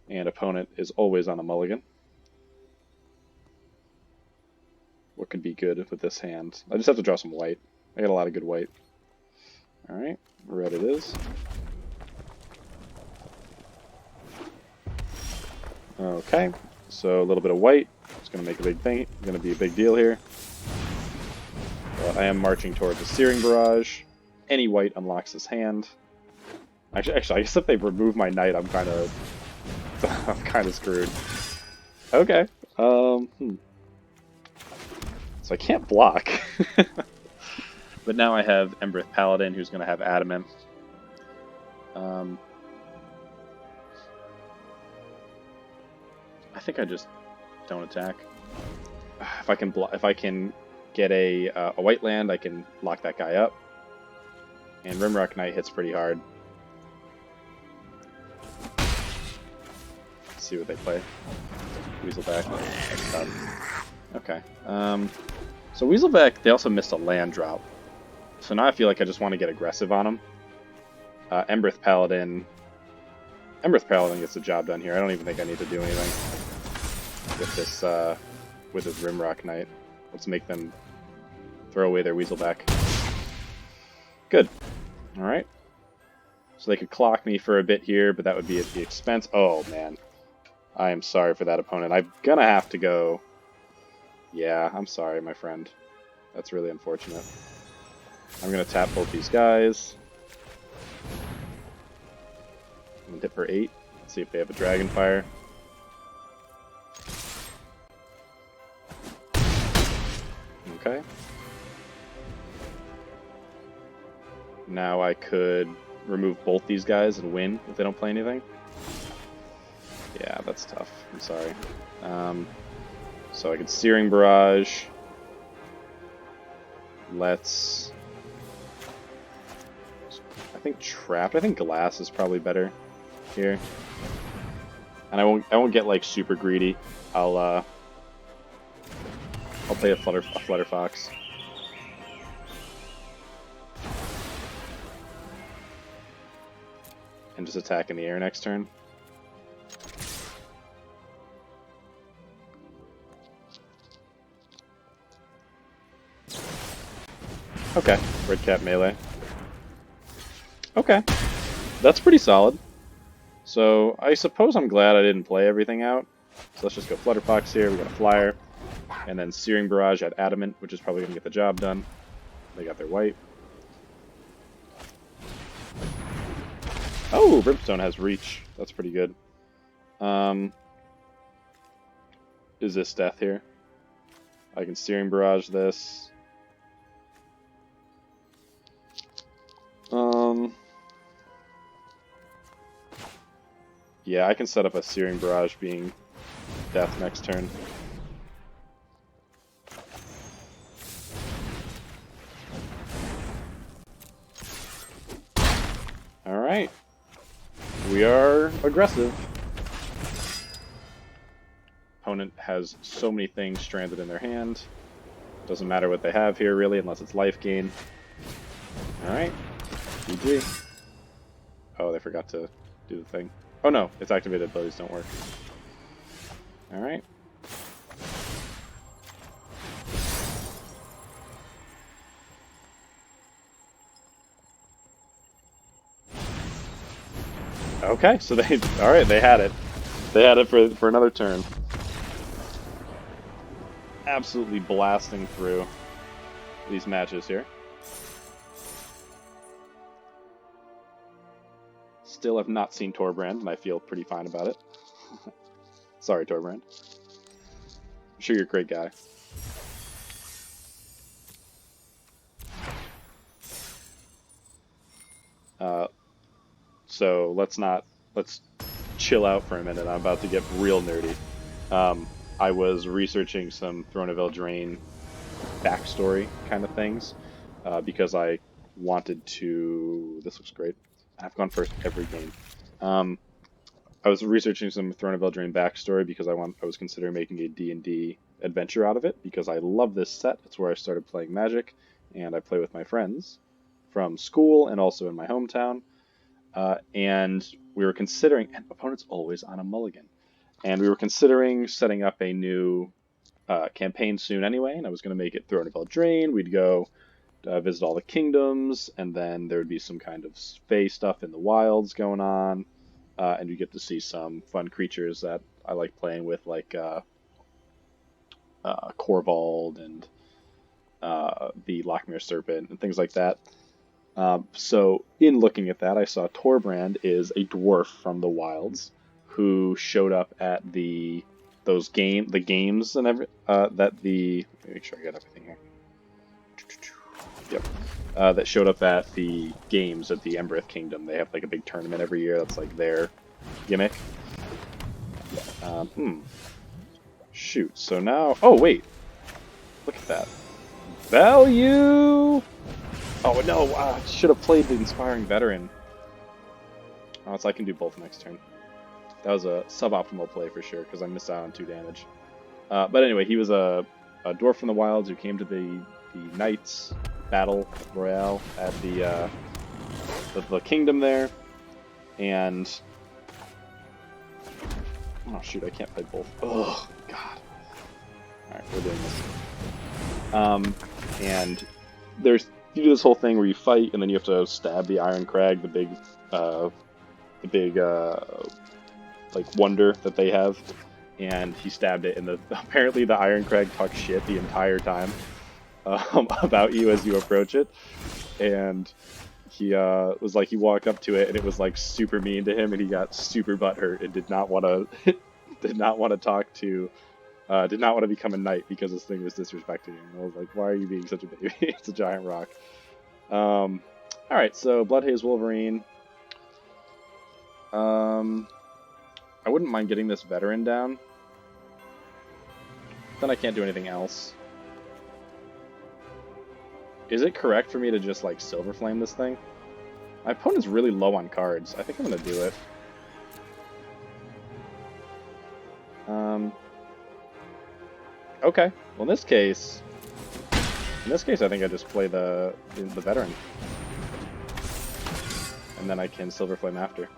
And opponent is always on a mulligan. What could be good with this hand? I just have to draw some white. I got a lot of good white. Alright, red it is. Okay, so a little bit of white. It's going to make a big thing. Going to be a big deal here. I am marching towards a Searing Barrage. Any white unlocks his hand. Actually, I guess if they remove my knight, I'm kind of screwed. Okay. So I can't block. But now I have Embereth Paladin, who's going to have Adamant. I think I just don't attack. If I can get a white land, I can lock that guy up. And Rimrock Knight hits pretty hard. Let's see what they play. Weaselback. That's tough. Okay. So Weaselback, they also missed a land drop. So now I feel like I just want to get aggressive on him. Embereth Paladin gets the job done here. I don't even think I need to do anything with this Rimrock Knight. Let's make them throw away their Weaselback. Good. Alright. So they could clock me for a bit here, but that would be at the expense. Oh, man. I am sorry for that opponent. I'm gonna have to go... Yeah, I'm sorry, my friend. That's really unfortunate. I'm gonna tap both these guys. I'm gonna hit for 8. Let's see if they have a Dragonfire. Okay. Now I could remove both these guys and win if they don't play anything. Yeah, that's tough. I'm sorry. So I could Searing Barrage. Let's... I think Trapped. I think Glass is probably better here. And I won't get like super greedy. I'll play a Flutterfox. And just attack in the air next turn. Okay, red cap melee. Okay, that's pretty solid. So I suppose I'm glad I didn't play everything out. So let's just go Flutterfox here. We got a Flyer. And then Searing Barrage at Adamant, which is probably going to get the job done. They got their white. Oh, Brimstone has Reach. That's pretty good. Is this death here? I can Searing Barrage this. Yeah, I can set up a Searing Barrage being death next turn. Alright. We are aggressive. Opponent has so many things stranded in their hand. Doesn't matter what they have here, really, unless it's life gain. Alright. GG. Oh, they forgot to do the thing. Oh no, its activated abilities don't work. Alright. Okay, so they all right. They had it. They had it for another turn. Absolutely blasting through these matches here. Still have not seen Torbrand, and I feel pretty fine about it. Sorry, Torbrand. I'm sure you're a great guy. So let's chill out for a minute. I'm about to get real nerdy. I was researching some Throne of Eldraine backstory kind of things because I wanted to. This looks great. I've gone first every game. I was researching some Throne of Eldraine backstory because I was considering making a D&D adventure out of it because I love this set. It's where I started playing Magic, and I play with my friends from school and also in my hometown. And we were considering, and opponent's always on a mulligan, and we were considering setting up a new campaign soon anyway, and I was going to make it Throne of Eldraine. We'd go visit all the kingdoms, and then there would be some kind of Fae stuff in the wilds going on, and you get to see some fun creatures that I like playing with, like Corvald and the Lochmere Serpent and things like that. So in looking at that, I saw Torbrand is a dwarf from the wilds who showed up at the games and every that the let me make sure I got everything here. Yep. That showed up at the games at the Embereth Kingdom. They have like a big tournament every year. That's like their gimmick. Shoot. So now, oh wait, look at that value. Oh no, I should have played the Inspiring Veteran. Oh, so I can do both next turn. That was a suboptimal play for sure, because I missed out on 2 damage. But anyway, he was a dwarf from the wilds who came to the Knights Battle Royale at the kingdom there. And... oh shoot, I can't play both. Oh, God. Alright, we're doing this. And there's... you do this whole thing where you fight, and then you have to stab the Iron Crag, the big like wonder that they have, and he stabbed it, and apparently the Iron Crag talks shit the entire time about you as you approach it, and he was like, he walked up to it, and it was like super mean to him, and he got super butthurt and did not want to did not want to become a knight because this thing was disrespecting him. I was like, why are you being such a baby? It's a giant rock. Alright, so Bloodhaze Wolverine. I wouldn't mind getting this veteran down. Then I can't do anything else. Is it correct for me to just like Silver Flame this thing? My opponent's really low on cards. I think I'm gonna do it. Okay. Well, in this case, I think I just play the veteran, and then I can Silver Flame after.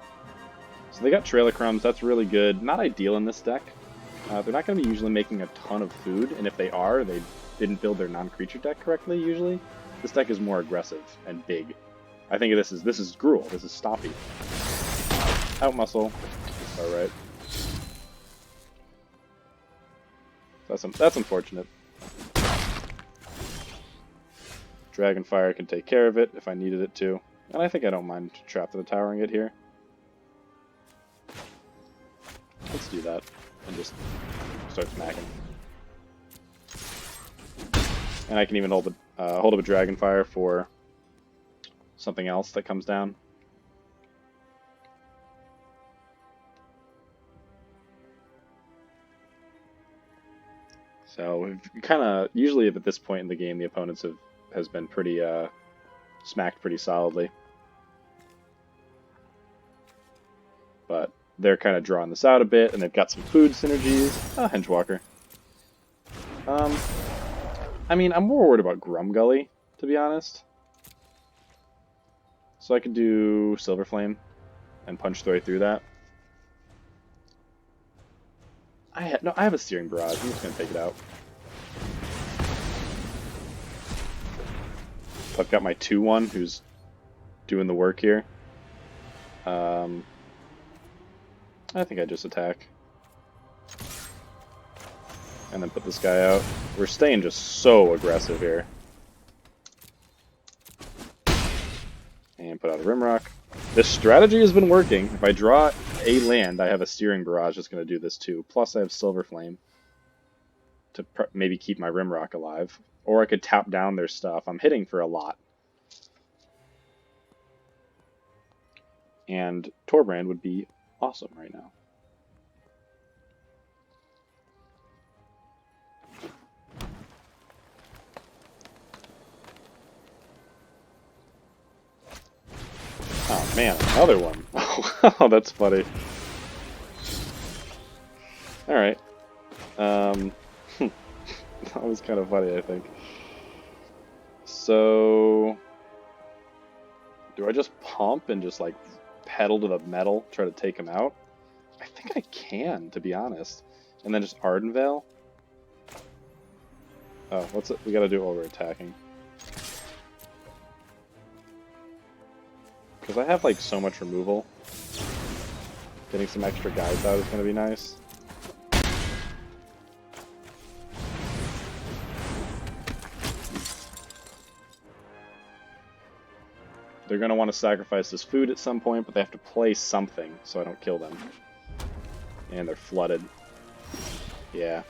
So they got Trail of Crumbs. That's really good. Not ideal in this deck. They're not going to be usually making a ton of food, and if they are, they didn't build their non-creature deck correctly. Usually, this deck is more aggressive and big. I think this is Gruul. This is Stoppy. Out muscle. All right. That's unfortunate. Dragonfire can take care of it if I needed it to, and I think I don't mind Trap to the Towering it here. Let's do that and just start smacking. And I can even hold up a Dragonfire for something else that comes down. So we've kind of usually at this point in the game, the opponents has been pretty smacked pretty solidly, but they're kind of drawing this out a bit, and they've got some food synergies. Hengewalker. I mean, I'm more worried about Grumgully, to be honest. So I could do Silver Flame and punch their way through that. I have a Searing Barrage. I'm just gonna take it out. I've got my 2/1 who's doing the work here. I think I just attack. And then put this guy out. We're staying just so aggressive here. And put out a Rimrock. This strategy has been working. If I draw a land, I have a Searing Barrage that's going to do this too. Plus I have Silver Flame to maybe keep my Rimrock alive. Or I could tap down their stuff. I'm hitting for a lot. And Torbrand would be awesome right now. Oh man, another one. Oh, that's funny. Alright. That was kind of funny, I think. So... do I just pump and just like pedal to the metal, try to take him out? I think I can, to be honest. And then just Ardenvale? Oh, what's it? We gotta do it while we're attacking. Because I have like so much removal. Getting some extra guys out is gonna be nice. They're going to want to sacrifice this food at some point, but they have to play something so I don't kill them. And they're flooded. Yeah.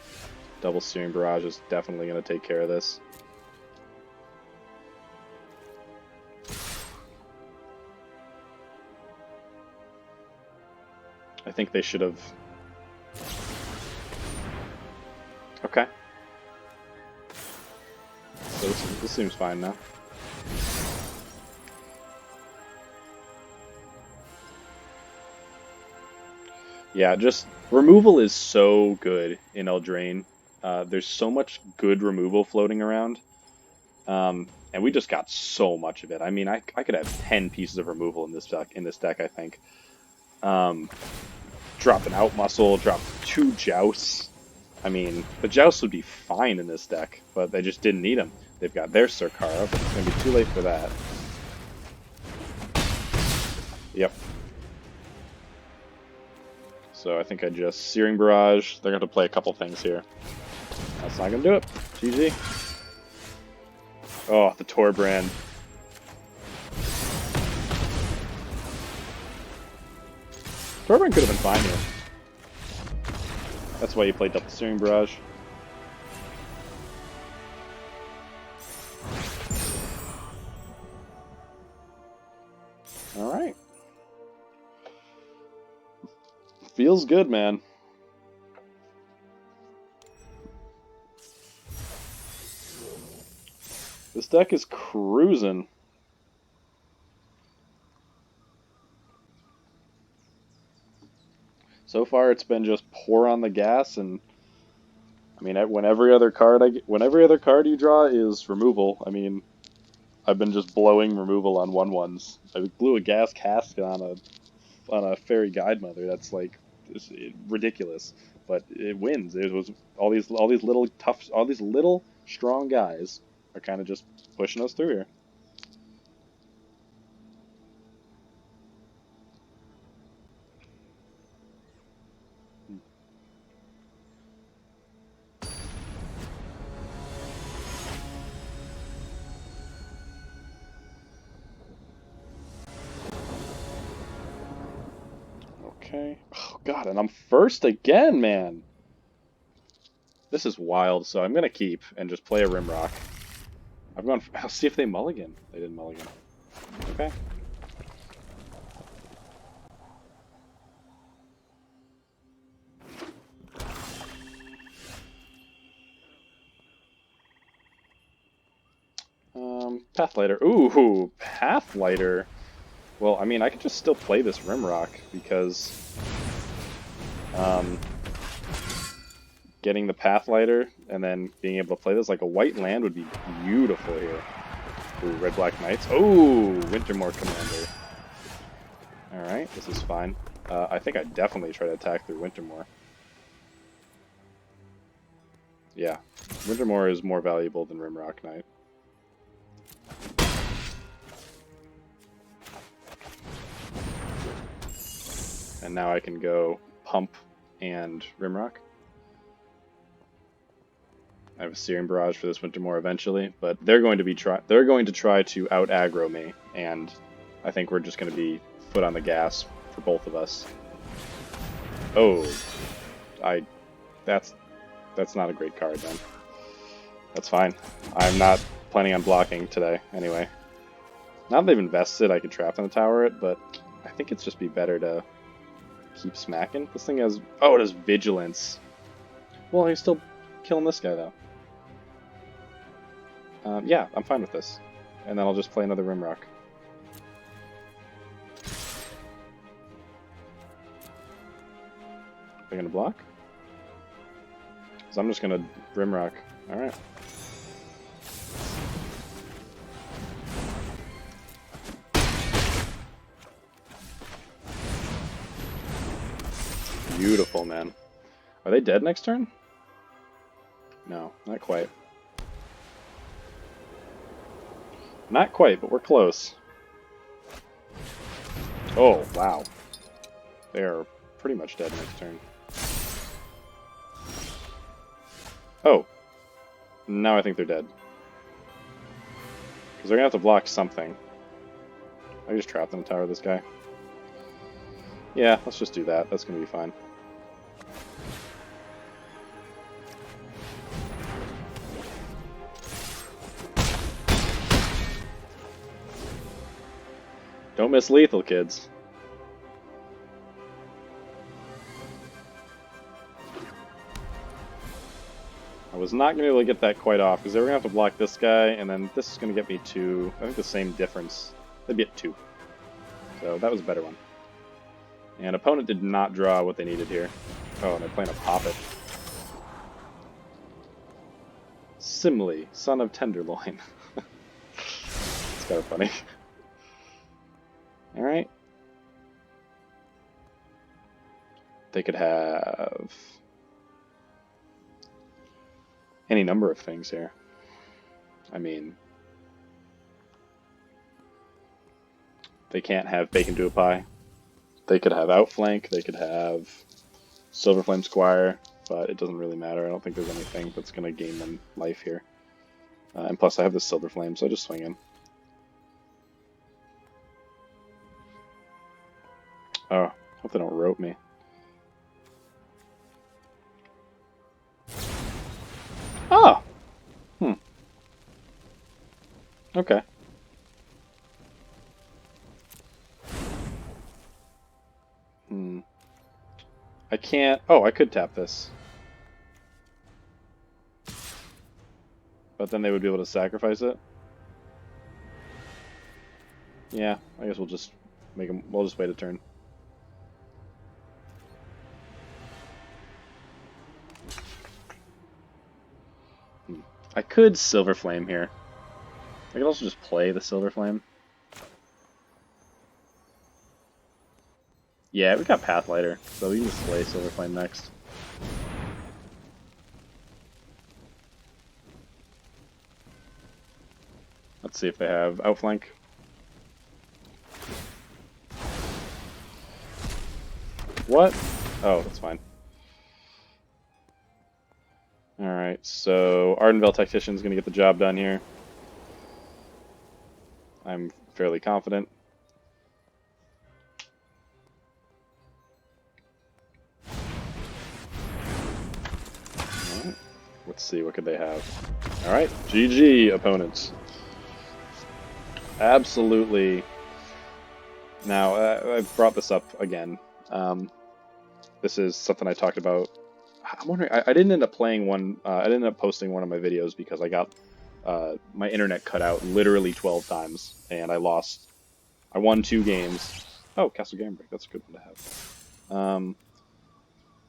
Double Searing Barrage is definitely going to take care of this. I think they should have... Okay. So this seems fine now. Yeah, just removal is so good in Eldraine. There's so much good removal floating around. And we just got so much of it. I mean, I could have 10 pieces of removal in this deck, I think. Drop an Out Muscle, drop 2 Jousts. I mean, the Jousts would be fine in this deck, but they just didn't need them. They've got their Sarkara, but it's going to be too late for that. Yep. So I think I just Searing Barrage. They're going to play a couple things here. That's not going to do it. GG. Oh, the Torbrand. Torbrand could have been fine here. That's why you played double Searing Barrage. Alright. Feels good, man. This deck is cruising. So far, it's been just pour on the gas, and I mean, when every other card you draw is removal. I mean, I've been just blowing removal on 1/1s. I blew a gas cask on a Fairy Guidemother. That's like ridiculous, but it wins. It was all these little strong guys are kind of just pushing us through here. Okay. Oh god, and I'm first again, man. This is wild. So I'm gonna keep and just play a Rimrock. I'll see if they mulligan. They didn't mulligan. Okay. Pathlighter. Ooh, Pathlighter. Well, I mean, I could just still play this Rimrock because getting the Pathlighter and then being able to play this like a white land would be beautiful here. Ooh, Red-Black Knights. Oh, Wintermoor Commander. Alright, this is fine. I think I definitely try to attack through Wintermoor. Yeah, Wintermoor is more valuable than Rimrock Knight. And now I can go Pump and Rimrock. I have a Searing Barrage for this Wintermoor eventually, but they're going to try to out aggro me, and I think we're just going to be foot on the gas for both of us. Oh, that's not a great card then. That's fine. I'm not planning on blocking today anyway. Now that they've invested, I could trap on the tower it, but I think it's just be better to keep smacking. This thing has, oh, it has Vigilance. Well, he's still killing this guy though. Yeah, I'm fine with this. And then I'll just play another Rimrock. Are they gonna block? Because I'm just gonna Rimrock. Alright. Beautiful, man. Are they dead next turn? No, not quite. Not quite, but we're close. Oh, wow. They are pretty much dead next turn. Oh. Now I think they're dead. Because they're going to have to block something. I just trapped in the tower this guy. Yeah, let's just do that. That's going to be fine. Don't miss lethal, kids. I was not going to be able to get that quite off, because they were going to have to block this guy, and then this is going to get me 2. I think the same difference. They'd be at 2. So that was a better one. And opponent did not draw what they needed here. Oh, and they're playing a Poppet. Simile, son of Tenderloin. It's kind of funny. Alright. They could have any number of things here. I mean, they can't have Bacon to a Pie. They could have Outflank, they could have Silverflame Squire, but it doesn't really matter. I don't think there's anything that's going to gain them life here. And plus I have the Silverflame, so I just swing in. Oh, hope they don't rope me. Oh! Okay. I can't... Oh, I could tap this. But then they would be able to sacrifice it. Yeah, I guess we'll just make them... We'll just wait a turn. I could Silverflame here. I could also just play the Silverflame. Yeah, we got Pathlighter, so we can just play Silverflame next. Let's see if they have Outflank. What? Oh, that's fine. Alright, so Ardenvale Tactician's going to get the job done here. I'm fairly confident. Alright, let's see, what could they have? Alright, GG, opponents. Absolutely. Now, I've brought this up again. This is something I talked about. I'm wondering, I didn't end up playing one, I didn't end up posting one of my videos because I got my internet cut out literally 12 times, and I lost. I won 2 games. Oh, Castle Gambrick, that's a good one to have.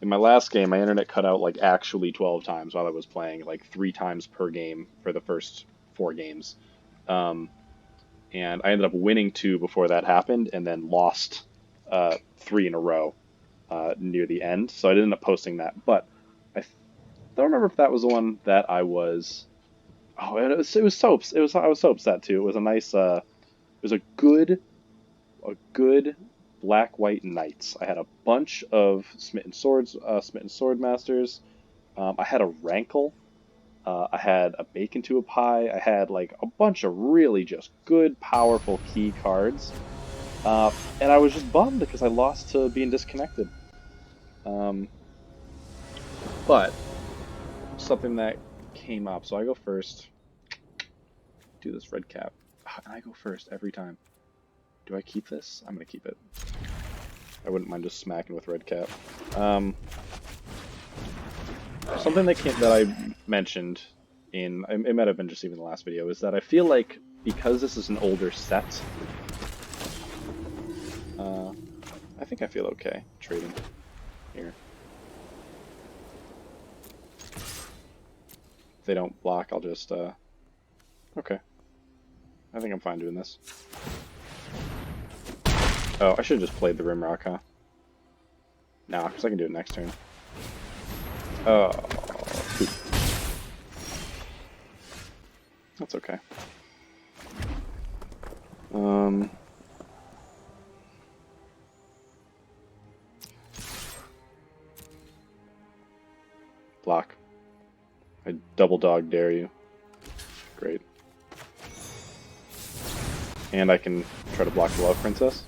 In my last game, my internet cut out like actually 12 times while I was playing, like 3 times per game for the first 4 games. And I ended up winning 2 before that happened, and then lost 3 in a row near the end. So I didn't end up posting that, but I don't remember if that was the one that I was. Oh, it was Soaps. I was so upset too. It was a nice. It was a good black-white knights. I had a bunch of smitten swords, smitten sword masters. I had a rankle. I had a bacon to a pie. I had like a bunch of really just good, powerful key cards. And I was just bummed because I lost to being disconnected. Um, but something that came up. So I go first. Do this red cap. And I go first every time. Do I keep this? I'm gonna keep it. I wouldn't mind just smacking with red cap. Something that I mentioned in it might have been just even the last video is that I feel like because this is an older set, I think I feel okay trading here. If they don't block, I'll just okay. I think I'm fine doing this. Oh, I should have just played the Rimrock, huh? Nah, because I can do it next turn. Oh, poop. That's okay. Block. I double dog dare you. Great. And I can try to block the Love Princess.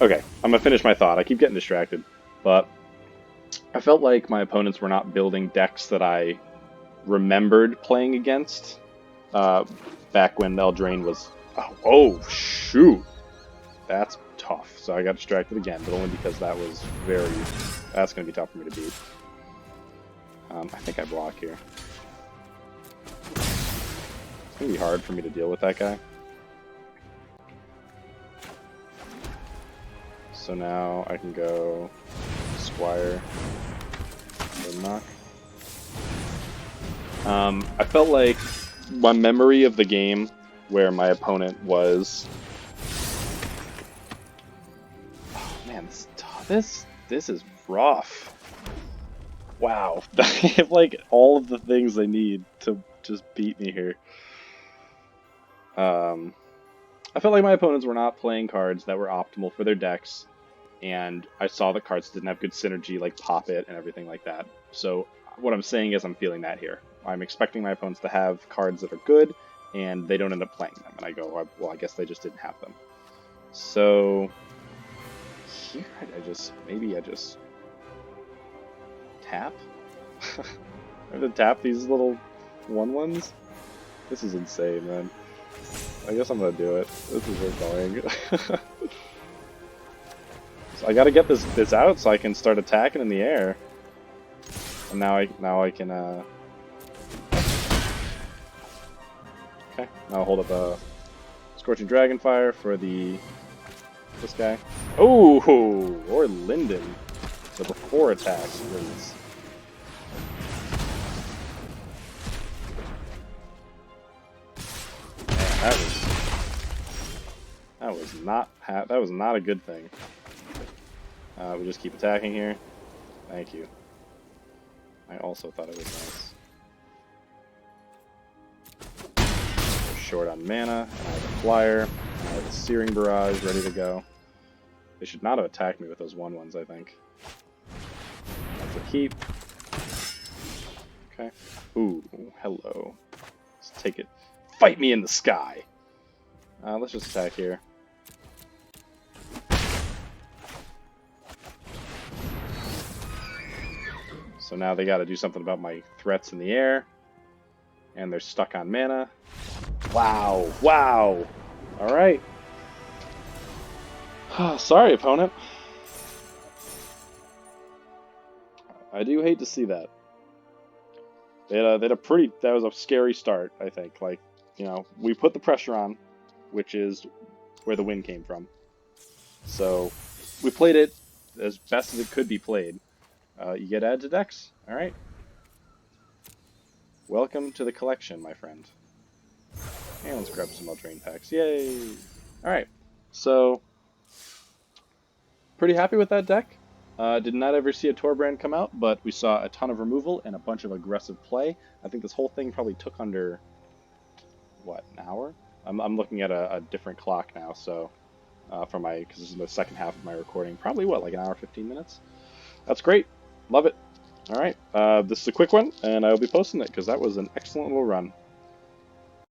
Okay, I'm gonna finish my thought. I keep getting distracted, but I felt like my opponents were not building decks that I remembered playing against back when Eldraine was... Oh, shoot! That's tough. So I got distracted again, but only because that was very... That's going to be tough for me to beat. I think I block here. It's going to be hard for me to deal with that guy. So now I can go Squire, Knock. I felt like my memory of the game where my opponent was... Oh man, this is rough. Wow. They have like all of the things they need to just beat me here. I felt like my opponents were not playing cards that were optimal for their decks, and I saw the cards didn't have good synergy, like Pop It and everything like that. So what I'm saying is I'm feeling that here. I'm expecting my opponents to have cards that are good, and they don't end up playing them. And I go, well, I guess they just didn't have them. So here, maybe I just tap? I have to tap these little 1/1s? This is insane, man. I guess I'm gonna do it. This is annoying. So I gotta get this out so I can start attacking in the air. And now I can okay, now I'll hold up a Scorching Dragonfire for this guy. Oh, or Linden. So before attacks, please. Man, that was not a good thing. We just keep attacking here. Thank you. I also thought it was nice. We're short on mana, and I have a flyer, and I have a Searing Barrage ready to go. They should not have attacked me with those 1/1s, I think. That's a keep. Okay. Ooh, hello. Let's take it. Fight me in the sky! Let's just attack here. So now they gotta do something about my threats in the air. And they're stuck on mana. Wow, wow! Alright. Sorry, opponent. I do hate to see that. They had a pretty... That was a scary start, I think. Like, you know, we put the pressure on, which is where the win came from. So, we played it as best as it could be played. You get added to decks, alright? Welcome to the collection, my friend. And let's grab some Eldraine packs. Yay! Alright, so... Pretty happy with that deck. Did not ever see a Torbrand come out, but we saw a ton of removal and a bunch of aggressive play. I think this whole thing probably took under, what, an hour? I'm looking at a different clock now, so for my, because this is the second half of my recording. Probably what, like an hour, 15 minutes? That's great. Love it. All right. This is a quick one, and I will be posting it because that was an excellent little run.